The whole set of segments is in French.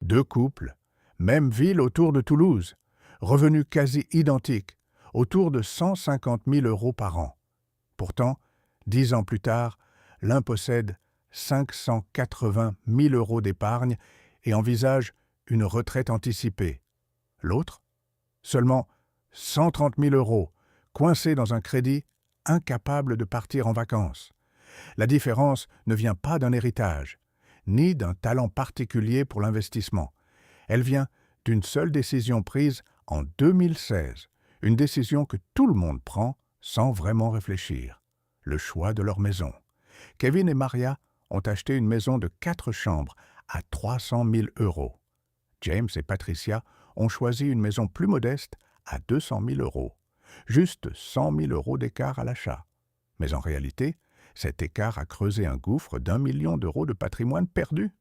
Deux couples, même ville autour de Toulouse, revenus quasi identiques, autour de 150 000 euros par an. Pourtant, 10 ans plus tard, l'un possède 580 000 euros d'épargne et envisage une retraite anticipée. L'autre, seulement 130 000 euros, coincé dans un crédit, incapable de partir en vacances. La différence ne vient pas d'un héritage, ni d'un talent particulier pour l'investissement. Elle vient d'une seule décision prise en 2016, une décision que tout le monde prend sans vraiment réfléchir, le choix de leur maison. Kevin et Maria ont acheté une maison de 4 chambres à 300 000 euros. James et Patricia ont choisi une maison plus modeste à 200 000 euros. Juste 100 000 euros d'écart à l'achat. Mais en réalité, cet écart a creusé un gouffre d'1 million d'euros de patrimoine perdu.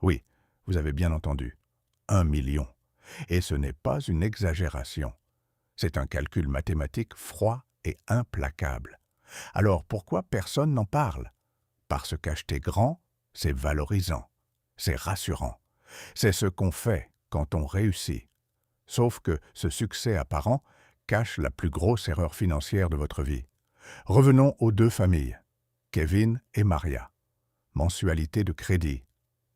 Oui, vous avez bien entendu, 1 million. Et ce n'est pas une exagération. C'est un calcul mathématique froid et implacable. Alors pourquoi personne n'en parle? Parce qu'acheter grand, c'est valorisant, c'est rassurant. C'est ce qu'on fait quand on réussit. Sauf que ce succès apparent cache la plus grosse erreur financière de votre vie. Revenons aux deux familles, Kevin et Maria. Mensualité de crédit,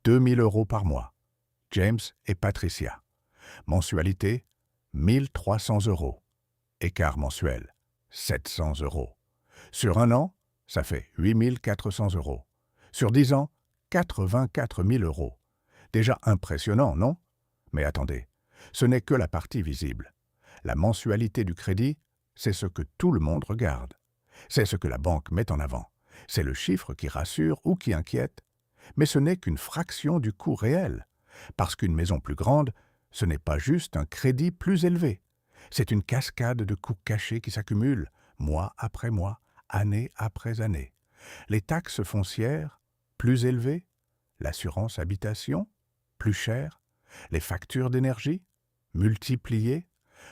2 000 euros par mois. James et Patricia. Mensualité, 1 300 euros. Écart mensuel, 700 euros. Sur un an, ça fait 8 400 euros. Sur 10 ans, 84 000 euros. Déjà impressionnant, non? Mais attendez, ce n'est que la partie visible. La mensualité du crédit, c'est ce que tout le monde regarde. C'est ce que la banque met en avant. C'est le chiffre qui rassure ou qui inquiète. Mais ce n'est qu'une fraction du coût réel. Parce qu'une maison plus grande, ce n'est pas juste un crédit plus élevé. C'est une cascade de coûts cachés qui s'accumulent, mois après mois, année après année. Les taxes foncières, plus élevées. L'assurance habitation, plus chère. Les factures d'énergie, multipliées.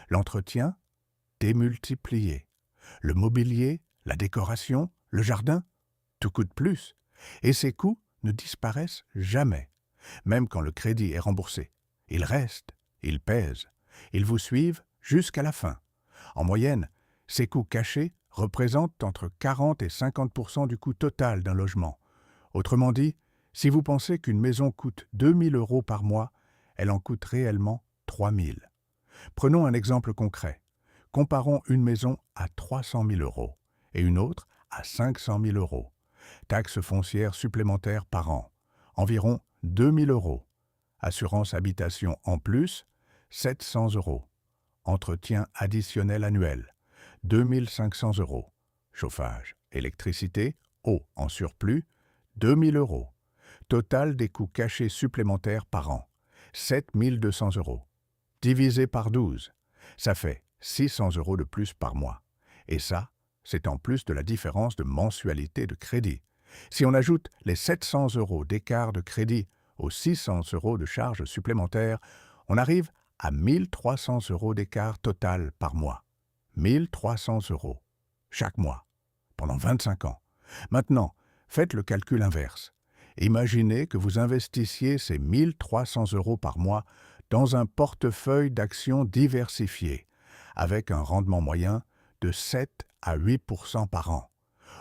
L'entretien, démultiplié. Le mobilier, la décoration, le jardin, tout coûte plus. Et ces coûts ne disparaissent jamais, même quand le crédit est remboursé. Ils restent, ils pèsent, ils vous suivent jusqu'à la fin. En moyenne, ces coûts cachés représentent entre 40 et 50% du coût total d'un logement. Autrement dit, si vous pensez qu'une maison coûte 2 000 euros par mois, elle en coûte réellement 3 000. Prenons un exemple concret. Comparons une maison à 300 000 euros et une autre à 500 000 euros. Taxes foncières supplémentaires par an, environ 2 000 euros. Assurance habitation en plus, 700 euros. Entretien additionnel annuel, 2 500 euros. Chauffage, électricité, eau en surplus, 2 000 euros. Total des coûts cachés supplémentaires par an, 7 200 euros. Divisé par 12, ça fait 600 euros de plus par mois. Et ça, c'est en plus de la différence de mensualité de crédit. Si on ajoute les 700 euros d'écart de crédit aux 600 euros de charges supplémentaires, on arrive à 1 300 euros d'écart total par mois. 1 300 euros chaque mois, pendant 25 ans. Maintenant, faites le calcul inverse. Imaginez que vous investissiez ces 1 300 euros par mois dans un portefeuille d'actions diversifiées, avec un rendement moyen de 7 à 8% par an.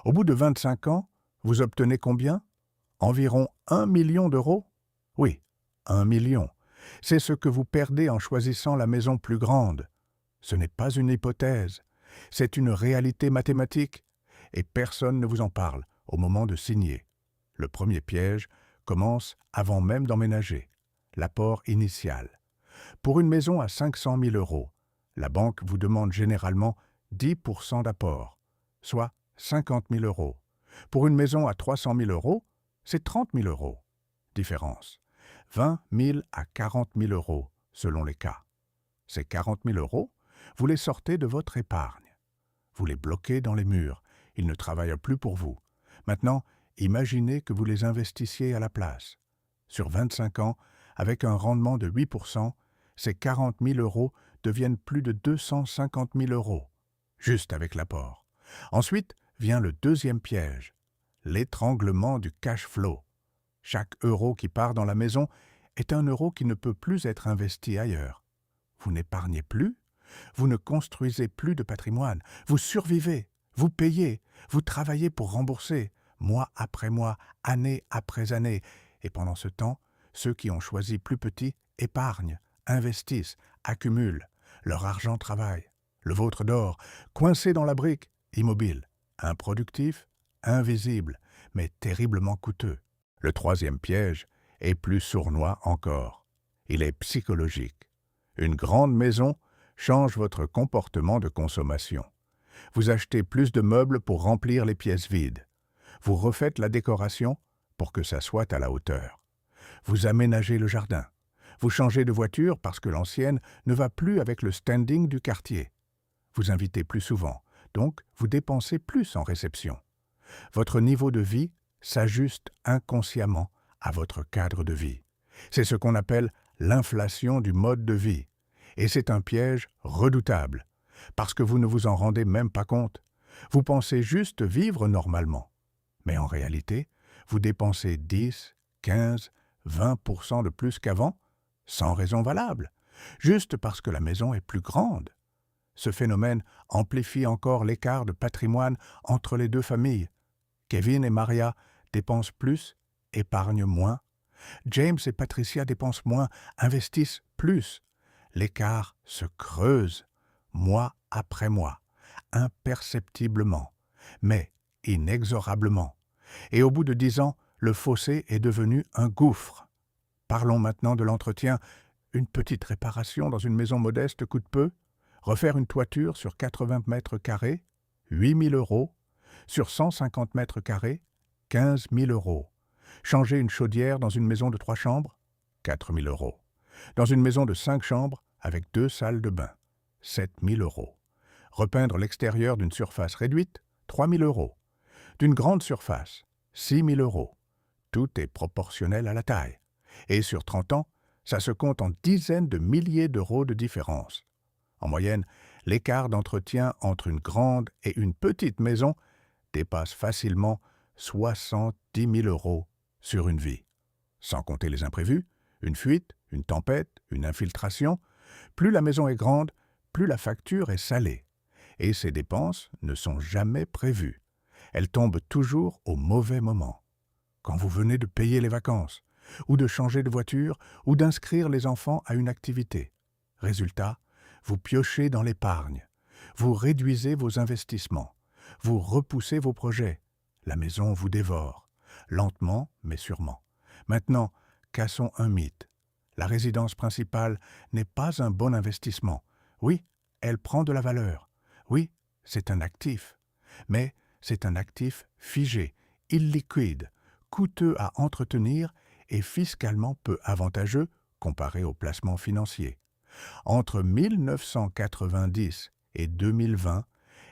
Au bout de 25 ans, vous obtenez combien? Environ 1 million d'euros? Oui, 1 million. C'est ce que vous perdez en choisissant la maison plus grande. Ce n'est pas une hypothèse, c'est une réalité mathématique, et personne ne vous en parle au moment de signer. Le premier piège commence avant même d'emménager, l'apport initial. Pour une maison à 500 000 euros, la banque vous demande généralement 10% d'apport, soit 50 000 euros. Pour une maison à 300 000 euros, c'est 30 000 euros. Différence, 20 000 à 40 000 euros selon les cas. Ces 40 000 euros, vous les sortez de votre épargne. Vous les bloquez dans les murs, ils ne travaillent plus pour vous. Maintenant, imaginez que vous les investissiez à la place. Sur 25 ans, avec un rendement de 8%, ces 40 000 euros deviennent plus de 250 000 euros, juste avec l'apport. Ensuite vient le deuxième piège, l'étranglement du cash flow. Chaque euro qui part dans la maison est un euro qui ne peut plus être investi ailleurs. Vous n'épargnez plus, vous ne construisez plus de patrimoine, vous survivez, vous payez, vous travaillez pour rembourser, mois après mois, année après année, et pendant ce temps, ceux qui ont choisi plus petit épargnent, investissent, accumulent, leur argent travaille, le vôtre dort, coincé dans la brique, immobile, improductif, invisible, mais terriblement coûteux. Le troisième piège est plus sournois encore. Il est psychologique. Une grande maison change votre comportement de consommation. Vous achetez plus de meubles pour remplir les pièces vides. Vous refaites la décoration pour que ça soit à la hauteur. Vous aménagez le jardin. Vous changez de voiture parce que l'ancienne ne va plus avec le standing du quartier. Vous invitez plus souvent, donc vous dépensez plus en réception. Votre niveau de vie s'ajuste inconsciemment à votre cadre de vie. C'est ce qu'on appelle l'inflation du mode de vie. Et c'est un piège redoutable, parce que vous ne vous en rendez même pas compte. Vous pensez juste vivre normalement. Mais en réalité, vous dépensez 10, 15, 20% de plus qu'avant, sans raison valable, juste parce que la maison est plus grande. Ce phénomène amplifie encore l'écart de patrimoine entre les deux familles. Kevin et Maria dépensent plus, épargnent moins. James et Patricia dépensent moins, investissent plus. L'écart se creuse, mois après mois, imperceptiblement, mais inexorablement. Et au bout de 10 ans, le fossé est devenu un gouffre. Parlons maintenant de l'entretien. Une petite réparation dans une maison modeste coûte peu. Refaire une toiture sur 80 mètres carrés, 8 000 €. Sur 150 mètres carrés, 15 000 €. Changer une chaudière dans une maison de 3 chambres, 4 000 €. Dans une maison de 5 chambres, avec 2 salles de bain, 7 000 €. Repeindre l'extérieur d'une surface réduite, 3 000 €. D'une grande surface, 6 000 €. Tout est proportionnel à la taille. Et sur 30 ans, ça se compte en dizaines de milliers d'euros de différence. En moyenne, l'écart d'entretien entre une grande et une petite maison dépasse facilement 70 000 € sur une vie. Sans compter les imprévus, une fuite, une tempête, une infiltration, plus la maison est grande, plus la facture est salée. Et ces dépenses ne sont jamais prévues. Elles tombent toujours au mauvais moment. Quand vous venez de payer les vacances, ou de changer de voiture, ou d'inscrire les enfants à une activité. Résultat, vous piochez dans l'épargne. Vous réduisez vos investissements. Vous repoussez vos projets. La maison vous dévore. Lentement, mais sûrement. Maintenant, cassons un mythe. La résidence principale n'est pas un bon investissement. Oui, elle prend de la valeur. Oui, c'est un actif. Mais c'est un actif figé, illiquide, coûteux à entretenir et fiscalement peu avantageux comparé aux placements financiers. Entre 1990 et 2020,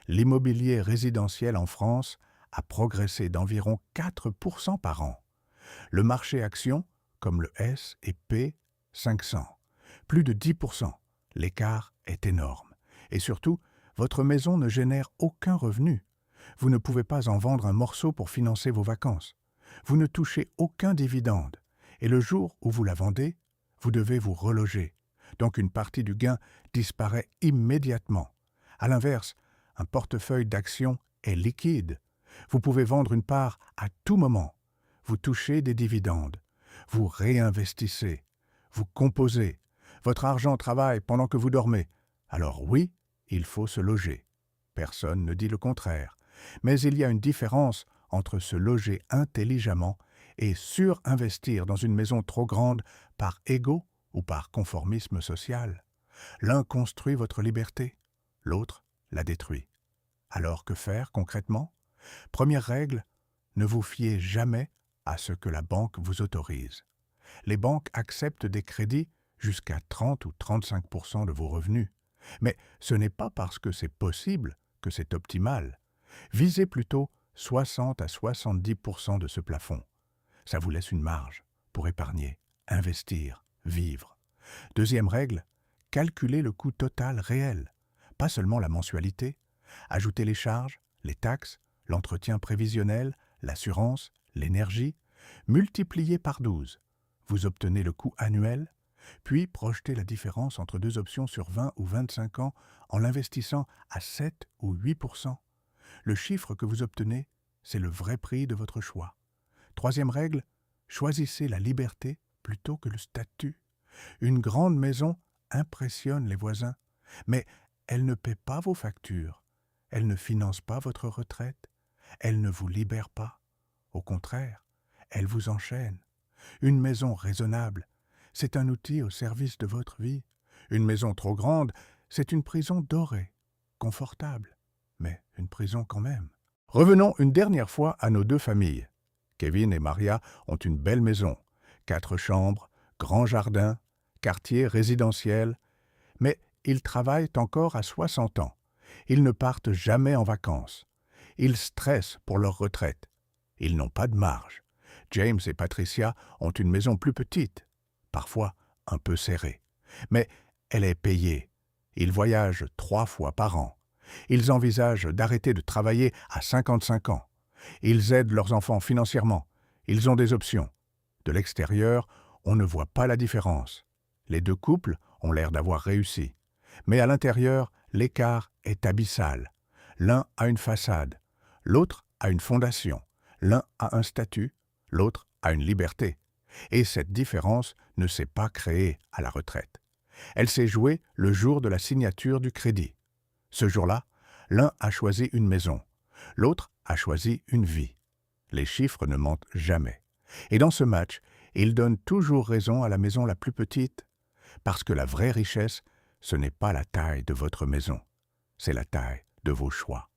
l'immobilier résidentiel en France a progressé d'environ 4% par an. Le marché action, comme le S&P 500, plus de 10%. L'écart est énorme. Et surtout, votre maison ne génère aucun revenu. Vous ne pouvez pas en vendre un morceau pour financer vos vacances. Vous ne touchez aucun dividende. Et le jour où vous la vendez, vous devez vous reloger. Donc une partie du gain disparaît immédiatement. À l'inverse, un portefeuille d'actions est liquide. Vous pouvez vendre une part à tout moment. Vous touchez des dividendes. Vous réinvestissez. Vous composez. Votre argent travaille pendant que vous dormez. Alors oui, il faut se loger. Personne ne dit le contraire. Mais il y a une différence entre se loger intelligemment et surinvestir dans une maison trop grande par ego ou par conformisme social. L'un construit votre liberté, l'autre la détruit. Alors que faire concrètement? Première règle, ne vous fiez jamais à ce que la banque vous autorise. Les banques acceptent des crédits jusqu'à 30 ou 35% de vos revenus. Mais ce n'est pas parce que c'est possible que c'est optimal. Visez plutôt 60 à 70% de ce plafond. Ça vous laisse une marge pour épargner, investir, vivre. Deuxième règle, calculez le coût total réel, pas seulement la mensualité. Ajoutez les charges, les taxes, l'entretien prévisionnel, l'assurance, l'énergie, multipliez par 12. Vous obtenez le coût annuel, puis projetez la différence entre deux options sur 20 ou 25 ans en l'investissant à 7 ou 8%. Le chiffre que vous obtenez, c'est le vrai prix de votre choix. Troisième règle, choisissez la liberté plutôt que le statut. Une grande maison impressionne les voisins, mais elle ne paie pas vos factures, elle ne finance pas votre retraite, elle ne vous libère pas. Au contraire, elle vous enchaîne. Une maison raisonnable, c'est un outil au service de votre vie. Une maison trop grande, c'est une prison dorée, confortable, mais une prison quand même. Revenons une dernière fois à nos deux familles. Kevin et Maria ont une belle maison, 4 chambres, grand jardin, quartier résidentiel, mais ils travaillent encore à 60 ans. Ils ne partent jamais en vacances. Ils stressent pour leur retraite. Ils n'ont pas de marge. James et Patricia ont une maison plus petite, parfois un peu serrée. Mais elle est payée. Ils voyagent 3 fois par an. Ils envisagent d'arrêter de travailler à 55 ans. Ils aident leurs enfants financièrement. Ils ont des options. De l'extérieur, on ne voit pas la différence. Les deux couples ont l'air d'avoir réussi. Mais à l'intérieur, l'écart est abyssal. L'un a une façade, l'autre a une fondation. L'un a un statut, l'autre a une liberté. Et cette différence ne s'est pas créée à la retraite. Elle s'est jouée le jour de la signature du crédit. Ce jour-là, l'un a choisi une maison, l'autre a choisi une vie. Les chiffres ne mentent jamais. Et dans ce match, ils donnent toujours raison à la maison la plus petite, parce que la vraie richesse, ce n'est pas la taille de votre maison, c'est la taille de vos choix.